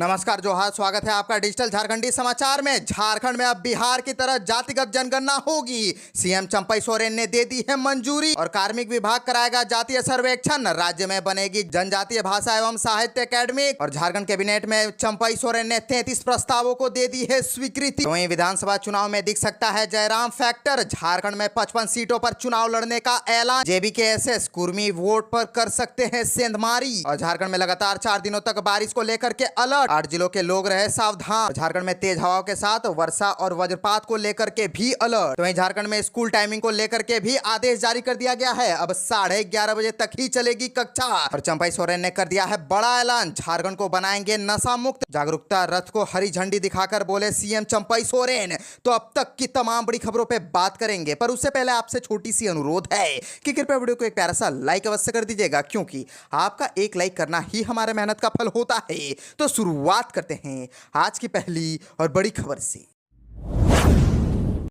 नमस्कार जोहार, स्वागत है आपका डिजिटल झारखंडी समाचार में। झारखंड में अब बिहार की तरह जातिगत जनगणना होगी। सीएम चंपई सोरेन ने दे दी है मंजूरी और कार्मिक विभाग कराएगा जातीय सर्वेक्षण। राज्य में बनेगी जनजातीय भाषा एवं साहित्य अकेडमी। और झारखंड कैबिनेट में चंपई सोरेन ने 33 प्रस्तावों को दे दी है स्वीकृति। वहीं विधानसभा चुनाव में दिख सकता है जयराम फैक्टर। झारखंड में 55 सीटों पर चुनाव लड़ने का ऐलान। जेबीकेएसएस कुर्मी वोट पर कर सकते हैं सेंधमारी। और झारखंड में लगातार 4 दिनों तक बारिश को लेकर के अलर्ट। 8 जिलों के लोग रहे सावधान। झारखंड में तेज हवाओं के साथ वर्षा और वज्रपात को लेकर के भी अलर्ट। वहीं झारखंड में स्कूल टाइमिंग को लेकर के भी आदेश जारी कर दिया गया है। अब 11:30 बजे तक ही चलेगी कक्षा। और चंपई सोरेन ने कर दिया है बड़ा ऐलान, झारखंड को बनाएंगे नशा मुक्त। जागरूकता रथ को हरी झंडी दिखाकर बोले सीएम चंपई सोरेन। तो अब तक की तमाम बड़ी खबरों पर बात करेंगे, पर उससे पहले आपसे छोटी सी अनुरोध है कि कृपया वीडियो को एक प्यारा सा लाइक अवश्य कर दीजिएगा, क्योंकि आपका एक लाइक करना ही हमारे मेहनत का फल होता है। तो शुरुआत करते हैं आज की पहली और बड़ी खबर से।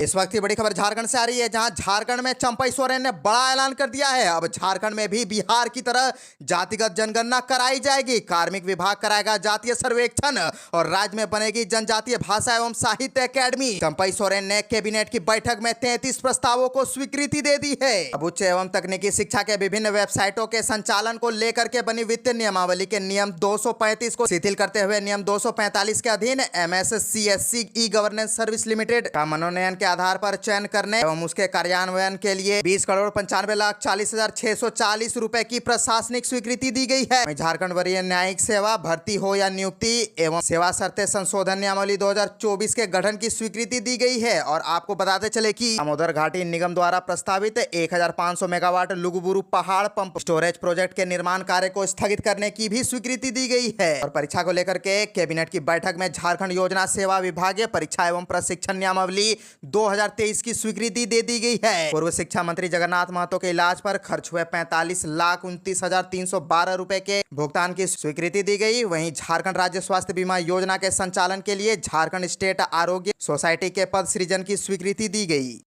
इस वक्त की बड़ी खबर झारखंड से आ रही है, जहां झारखंड में चंपई सोरेन ने बड़ा ऐलान कर दिया है। अब झारखंड में भी बिहार की तरह जातिगत जनगणना कराई जाएगी। कार्मिक विभाग कराएगा जातीय सर्वेक्षण और राज्य में बनेगी जनजातीय भाषा एवं साहित्य अकेडमी। चंपई सोरेन ने कैबिनेट की बैठक में 33 प्रस्तावों को स्वीकृति दे दी है। अब उच्च एवं तकनीकी शिक्षा के विभिन्न वेबसाइटों के संचालन को लेकर के बनी वित्तीय नियमावली के नियम 235 को शिथिल करते हुए नियम 245 के अधीन MSCSC e governance service limited का मनोनयन के आधार पर चयन करने एवं उसके कार्यान्वयन के लिए 20,95,40,640 रुपए की प्रशासनिक स्वीकृति दी गई है। झारखंड वरीय न्यायिक सेवा भर्ती हो या नियुक्ति एवं सेवा शर्तें संशोधन नियमावली 2024 के गठन की स्वीकृति दी गई है। और आपको बताते चले कि दामोदर घाटी निगम द्वारा प्रस्तावित 1500 मेगावाट लुगुबुरु पहाड़ पंप स्टोरेज प्रोजेक्ट के निर्माण कार्य को स्थगित करने की भी स्वीकृति दी गई है। और परीक्षा को लेकर के कैबिनेट की बैठक में झारखंड योजना सेवा विभागीय परीक्षा एवं प्रशिक्षण नियमावली 2023 की स्वीकृति दे दी गई है। पूर्व शिक्षा मंत्री जगन्नाथ महतो के इलाज पर खर्च हुए 45,29,312 रुपए के भुगतान की स्वीकृति दी गई। वहीं झारखंड राज्य स्वास्थ्य बीमा योजना के संचालन के लिए झारखंड स्टेट आरोग्य सोसाइटी के पद सृजन की स्वीकृति दी गई।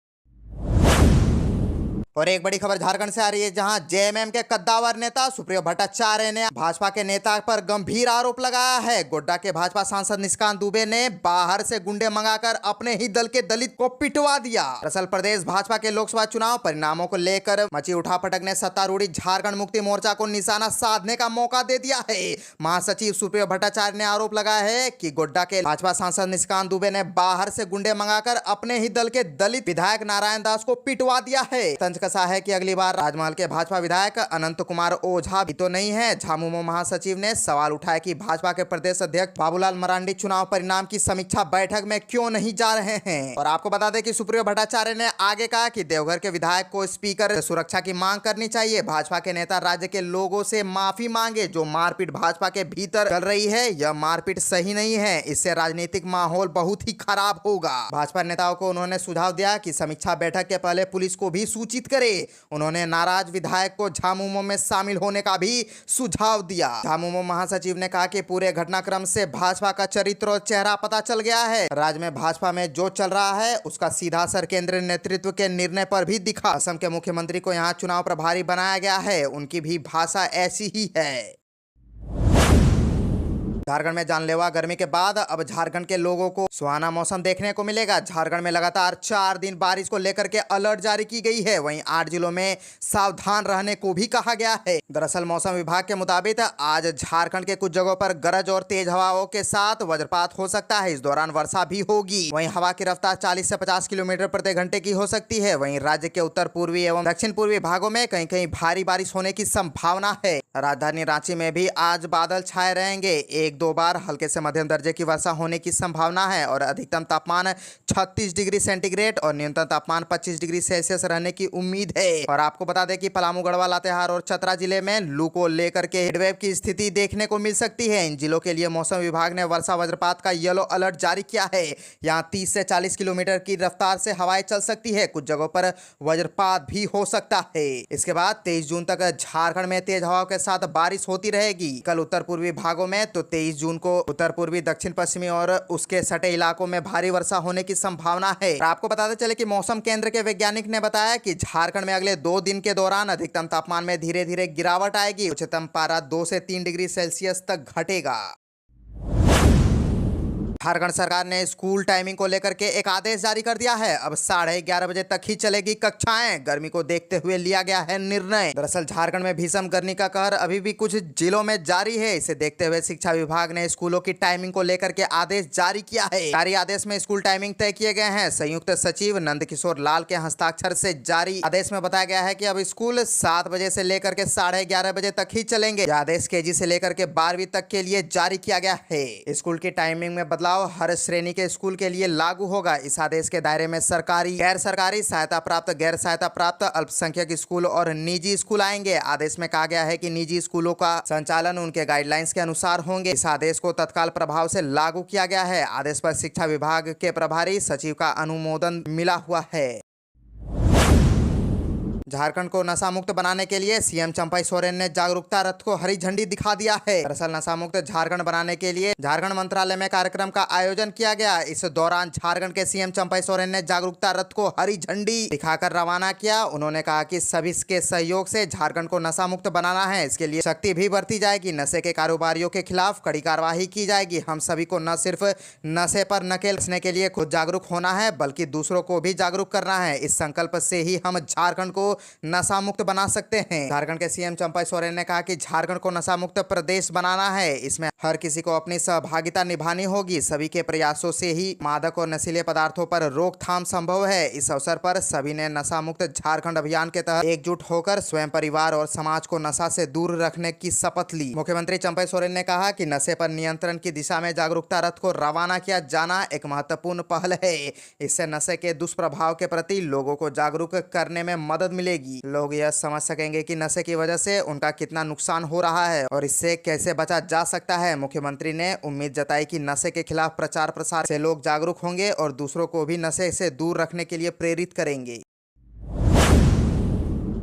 और एक बड़ी खबर झारखंड से आ रही है, जहां जेएमएम के कद्दावर नेता सुप्रियो भट्टाचार्य ने भाजपा के नेता पर गंभीर आरोप लगाया है। गोड्डा के भाजपा सांसद निशिकांत दुबे ने बाहर से गुंडे मंगाकर अपने ही दल के दलित को पिटवा दिया। दरअसल प्रदेश भाजपा के लोकसभा चुनाव परिणामों को लेकर मची उठापटक ने सत्तारूढ़ झारखंड मुक्ति मोर्चा को निशाना साधने का मौका दे दिया है। महासचिव सुप्रियो भट्टाचार्य ने आरोप लगाया है कि गोड्डा के भाजपा सांसद निशिकांत दुबे ने बाहर से गुंडे मंगाकर अपने ही दल के दलित विधायक नारायण दास को पिटवा दिया है। कसा है कि अगली बार राजमहल के भाजपा विधायक अनंत कुमार ओझा भी तो नहीं है। झामुमो महासचिव ने सवाल उठाया कि भाजपा के प्रदेश अध्यक्ष बाबूलाल मरांडी चुनाव परिणाम की समीक्षा बैठक में क्यों नहीं जा रहे हैं। और आपको बता दें कि सुप्रियो भट्टाचार्य ने आगे कहा कि देवघर के विधायक को स्पीकर सुरक्षा की मांग करनी चाहिए। भाजपा के नेता राज्य के लोगों से माफी मांगे। जो मारपीट भाजपा के भीतर चल रही है, यह मारपीट सही नहीं है। इससे राजनीतिक माहौल बहुत ही खराब होगा। भाजपा नेताओं को उन्होंने सुझाव दिया कि समीक्षा बैठक के पहले पुलिस को भी सूचित करे। उन्होंने नाराज विधायक को झामुमो में शामिल होने का भी सुझाव दिया। झामुमो महासचिव ने कहा कि पूरे घटनाक्रम से भाजपा का चरित्र और चेहरा पता चल गया है। राज्य में भाजपा में जो चल रहा है उसका सीधा असर केंद्रीय नेतृत्व के निर्णय पर भी दिखा। असम के मुख्यमंत्री को यहां चुनाव प्रभारी बनाया गया है। उनकी भी भाषा ऐसी ही है। झारखंड में जानलेवा गर्मी के बाद अब झारखंड के लोगों को सुहाना मौसम देखने को मिलेगा। झारखंड में लगातार 4 दिन बारिश को लेकर के अलर्ट जारी की गई है। वहीं 8 जिलों में सावधान रहने को भी कहा गया है। दरअसल मौसम विभाग के मुताबिक आज झारखंड के कुछ जगहों पर गरज और तेज हवाओं के साथ वज्रपात हो सकता है। इस दौरान वर्षा भी होगी। वहीं हवा की रफ्तार 40 से 50 किलोमीटर प्रति घंटे की हो सकती है। वहीं राज्य के उत्तर पूर्वी एवं दक्षिण पूर्वी भागों में कहीं कहीं भारी बारिश होने की संभावना है। राजधानी रांची में भी आज बादल छाए रहेंगे। 1-2 बार हल्के से मध्यम दर्जे की वर्षा होने की संभावना है। और अधिकतम तापमान 36 डिग्री सेंटीग्रेड और न्यूनतम तापमान 25 डिग्री सेल्सियस रहने की उम्मीद है। और आपको बता दें कि पलामू, गढ़वा, लातेहार और चतरा जिले में लू को लेकर के हेडवेव की स्थिति देखने को मिल सकती है। इन जिलों के लिए मौसम विभाग ने वर्षा वज्रपात का येलो अलर्ट जारी किया है। यहाँ 30 से 40 किलोमीटर की रफ्तार से हवाएं चल सकती है। कुछ जगहों पर वज्रपात भी हो सकता है। इसके बाद 23 जून तक झारखंड में तेज हवाओं के साथ बारिश होती रहेगी। कल उत्तर पूर्वी भागों में तो 23 जून को उत्तर पूर्वी, दक्षिण पश्चिमी और उसके सटे इलाकों में भारी वर्षा होने की संभावना है। आपको बताते चले कि मौसम केंद्र के वैज्ञानिक ने बताया कि झारखंड में अगले 2 दिन के दौरान अधिकतम तापमान में धीरे धीरे गिरावट आएगी। उच्चतम पारा 2 से 3 डिग्री सेल्सियस तक घटेगा। झारखंड सरकार ने स्कूल टाइमिंग को लेकर के एक आदेश जारी कर दिया है। अब 11:30 बजे तक ही चलेगी कक्षाएं। गर्मी को देखते हुए लिया गया है निर्णय। दरअसल झारखंड में भीषण गर्मी का कहर अभी भी कुछ जिलों में जारी है। इसे देखते हुए शिक्षा विभाग ने स्कूलों की टाइमिंग को लेकर के आदेश जारी किया है। जारी आदेश में स्कूल टाइमिंग तय किए गए हैं। संयुक्त सचिव नंदकिशोर लाल के हस्ताक्षर से जारी आदेश में बताया गया है कि अब स्कूल 7 बजे से लेकर के 11:30 बजे तक ही चलेंगे। यह आदेश केजी से लेकर के 12वीं तक के लिए जारी किया गया है। स्कूल की टाइमिंग में बदलाव हर श्रेणी के स्कूल के लिए लागू होगा। इस आदेश के दायरे में सरकारी, गैर सरकारी, सहायता प्राप्त, गैर सहायता प्राप्त, अल्पसंख्यक स्कूल और निजी स्कूल आएंगे। आदेश में कहा गया है कि निजी स्कूलों का संचालन उनके गाइडलाइंस के अनुसार होंगे। इस आदेश को तत्काल प्रभाव से लागू किया गया है। आदेश पर शिक्षा विभाग के प्रभारी सचिव का अनुमोदन मिला हुआ है। झारखंड को नशा मुक्त बनाने के लिए सीएम चंपई सोरेन ने जागरूकता रथ को हरी झंडी दिखा दिया है। दरअसल नशा मुक्त झारखंड बनाने के लिए झारखंड मंत्रालय में कार्यक्रम का आयोजन किया गया। इस दौरान झारखंड के सीएम चंपई सोरेन ने जागरूकता रथ को हरी झंडी दिखाकर रवाना किया। उन्होंने कहा कि सभी के सहयोग से झारखंड को नशा मुक्त बनाना है। इसके लिए शक्ति भी बरती जाएगी। नशे के कारोबारियों के खिलाफ कड़ी कार्रवाई की जाएगी। हम सभी को न सिर्फ नशे पर नकेल कसने के लिए खुद जागरूक होना है, बल्कि दूसरों को भी जागरूक करना है। इस संकल्प से ही हम झारखंड को नशा मुक्त बना सकते हैं। झारखंड के सीएम चंपई सोरेन ने कहा कि झारखंड को नशा मुक्त प्रदेश बनाना है। इसमें हर किसी को अपनी सहभागिता निभानी होगी। सभी के प्रयासों से ही मादक और नशीले पदार्थों पर रोकथाम संभव है। इस अवसर पर सभी ने नशा मुक्त झारखंड अभियान के तहत एकजुट होकर स्वयं, परिवार और समाज को नशा से दूर रखने की शपथ ली। मुख्यमंत्री चंपई सोरेन ने कहा कि नशे पर नियंत्रण की दिशा में जागरूकता रथ को रवाना किया जाना एक महत्वपूर्ण पहल है। इससे नशे के दुष्प्रभाव के प्रति लोगों को जागरूक करने में मदद मिलेगी। लोग यह समझ सकेंगे कि नशे की वजह से उनका कितना नुकसान हो रहा है और इससे कैसे बचा जा सकता है। मुख्यमंत्री ने उम्मीद जताई कि नशे के खिलाफ प्रचार प्रसार से लोग जागरूक होंगे और दूसरों को भी नशे से दूर रखने के लिए प्रेरित करेंगे।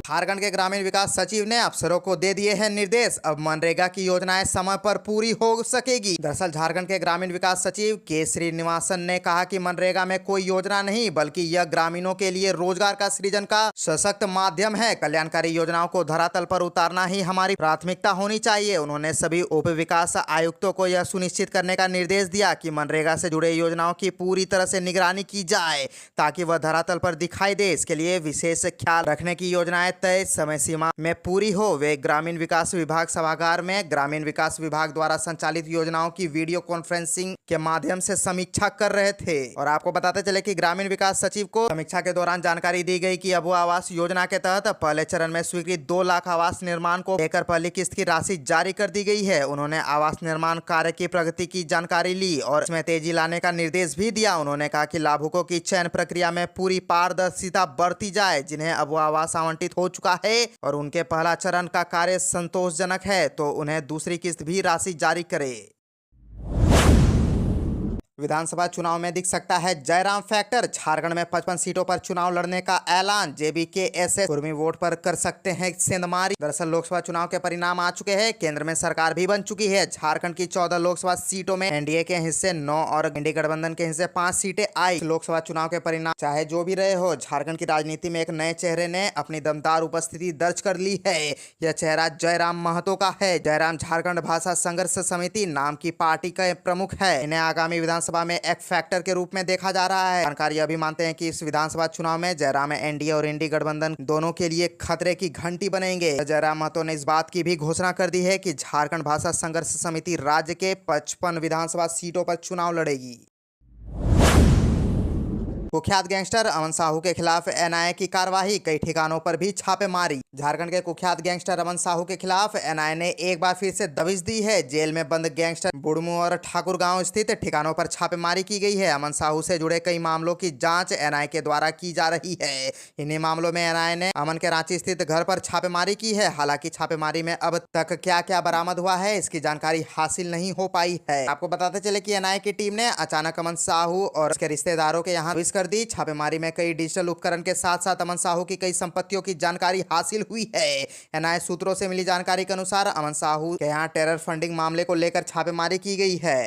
झारखंड के ग्रामीण विकास सचिव ने अफसरों को दे दिए हैं निर्देश। अब मनरेगा की योजनाएं समय पर पूरी हो सकेगी। दरअसल झारखंड के ग्रामीण विकास सचिव के श्रीनिवासन ने कहा कि मनरेगा में कोई योजना नहीं, बल्कि यह ग्रामीणों के लिए रोजगार का सृजन का सशक्त माध्यम है। कल्याणकारी योजनाओं को धरातल पर उतारना ही हमारी प्राथमिकता होनी चाहिए। उन्होंने सभी उप विकास आयुक्तों को यह सुनिश्चित करने का निर्देश दिया कि मनरेगा से जुड़े योजनाओं की पूरी तरह से निगरानी की जाए ताकि वह धरातल पर दिखाई दे। इसके लिए विशेष ख्याल रखने की योजनाएं तय समय सीमा में पूरी हो। वे ग्रामीण विकास विभाग सभागार में ग्रामीण विकास विभाग द्वारा संचालित योजनाओं की वीडियो कॉन्फ्रेंसिंग के माध्यम से समीक्षा कर रहे थे। और आपको बताते चले कि ग्रामीण विकास सचिव को समीक्षा के दौरान जानकारी दी गई कि अबू आवास योजना के तहत पहले चरण में स्वीकृत 2 लाख आवास निर्माण को लेकर पहली किस्त की राशि जारी कर दी गई है। उन्होंने आवास निर्माण कार्य की प्रगति की जानकारी ली और इसमें तेजी लाने का निर्देश भी दिया। उन्होंने कहा कि लाभुकों की चयन प्रक्रिया में पूरी पारदर्शिता बरती जाए। जिन्हें अबू आवास आवंटित हो चुका है और उनके पहला चरण का कार्य संतोषजनक है तो उन्हें दूसरी किस्त भी राशि जारी करे। विधानसभा चुनाव में दिख सकता है जयराम फैक्टर। झारखंड में 55 सीटों पर चुनाव लड़ने का ऐलान। JBKSS कुर्मी वोट पर कर सकते हैं सेंधमारी। दरअसल लोकसभा चुनाव के परिणाम आ चुके हैं। केंद्र में सरकार भी बन चुकी है। झारखंड की 14 लोकसभा सीटों में एनडीए के हिस्से 9 और इंडी गठबंधन के हिस्से 5 सीटें आई। लोकसभा चुनाव के परिणाम चाहे जो भी रहे हो, झारखंड की राजनीति में एक नए चेहरे ने अपनी दमदार उपस्थिति दर्ज कर ली है। यह चेहरा जयराम महतो का है। जयराम झारखंड भाषा संघर्ष समिति नाम की पार्टी का प्रमुख है। इन्हें आगामी विधानसभा में एक फैक्टर के रूप में देखा जा रहा है। जानकारी अभी मानते हैं कि इस विधानसभा चुनाव में जयराम एनडीए और इंडी गठबंधन दोनों के लिए खतरे की घंटी बनेंगे। जयराम महतो ने इस बात की भी घोषणा कर दी है कि झारखंड भाषा संघर्ष समिति राज्य के 55 विधानसभा सीटों पर चुनाव लड़ेगी। कुख्यात गैंगस्टर अमन साहू के खिलाफ एनआईए की कार्रवाई। कई ठिकानों पर भी छापेमारी। झारखंड के कुख्यात गैंगस्टर अमन साहू के खिलाफ एनआईए ने एक बार फिर से दबिश दी है। जेल में बंद गैंगस्टर बुड़मू और ठाकुरगांव स्थित ठिकानों पर छापेमारी की गई है। अमन साहू से जुड़े कई मामलों की जांच एनआईए के द्वारा की जा रही है। इन्हीं मामलों में एनआईए ने अमन के रांची स्थित घर पर छापेमारी की है। हालांकि छापेमारी में अब तक क्या क्या बरामद हुआ है इसकी जानकारी हासिल नहीं हो पाई है। आपको बताते चले कि एनआईए की टीम ने अचानक अमन साहू और उसके रिश्तेदारों के यहाँ कर दी। छापेमारी में कई डिजिटल उपकरण के साथ साथ अमन साहू की कई संपत्तियों की जानकारी हासिल हुई है। एनआईए सूत्रों से मिली जानकारी के अनुसार अमन साहू के यहाँ टेरर फंडिंग मामले को लेकर छापेमारी की गई है।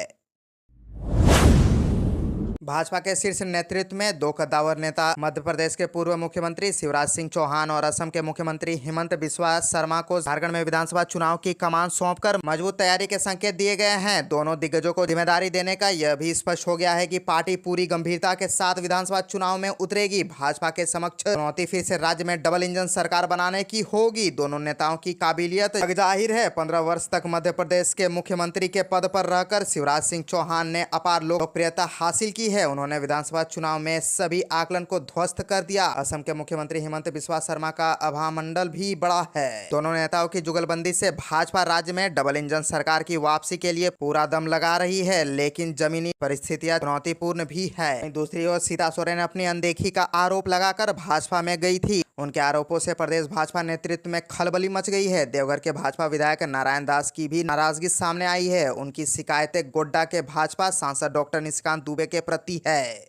भाजपा के शीर्ष नेतृत्व में दो कद्दावर नेता मध्य प्रदेश के पूर्व मुख्यमंत्री शिवराज सिंह चौहान और असम के मुख्यमंत्री हिमंत बिस्वा शर्मा को झारखंड में विधानसभा चुनाव की कमान सौंपकर मजबूत तैयारी के संकेत दिए गए हैं। दोनों दिग्गजों को जिम्मेदारी देने का यह भी स्पष्ट हो गया है कि पार्टी पूरी गंभीरता के साथ विधानसभा चुनाव में उतरेगी। भाजपा के समक्ष चुनौती फिर से राज्य में डबल इंजन सरकार बनाने की होगी। दोनों नेताओं की काबिलियत जाहिर है। 15 वर्ष तक मध्य प्रदेश के मुख्यमंत्री के पद पर रहकर शिवराज सिंह चौहान ने अपार लोकप्रियता हासिल की है। उन्होंने विधानसभा चुनाव में सभी आकलन को ध्वस्त कर दिया। असम के मुख्यमंत्री हिमंत बिस्वा शर्मा का आभामंडल भी बड़ा है। दोनों नेताओं की जुगलबंदी से भाजपा राज्य में डबल इंजन सरकार की वापसी के लिए पूरा दम लगा रही है, लेकिन जमीनी परिस्थितियां चुनौतीपूर्ण भी है। दूसरी ओर सीता सोरेन अपनी अनदेखी का आरोप लगाकर भाजपा में गई थी। उनके आरोपों से प्रदेश भाजपा नेतृत्व में खलबली मच गई है। देवघर के भाजपा विधायक नारायण दास की भी नाराजगी सामने आई है। उनकी शिकायतें गोड्डा के भाजपा सांसद डॉक्टर निशिकांत दुबे के प्रति है।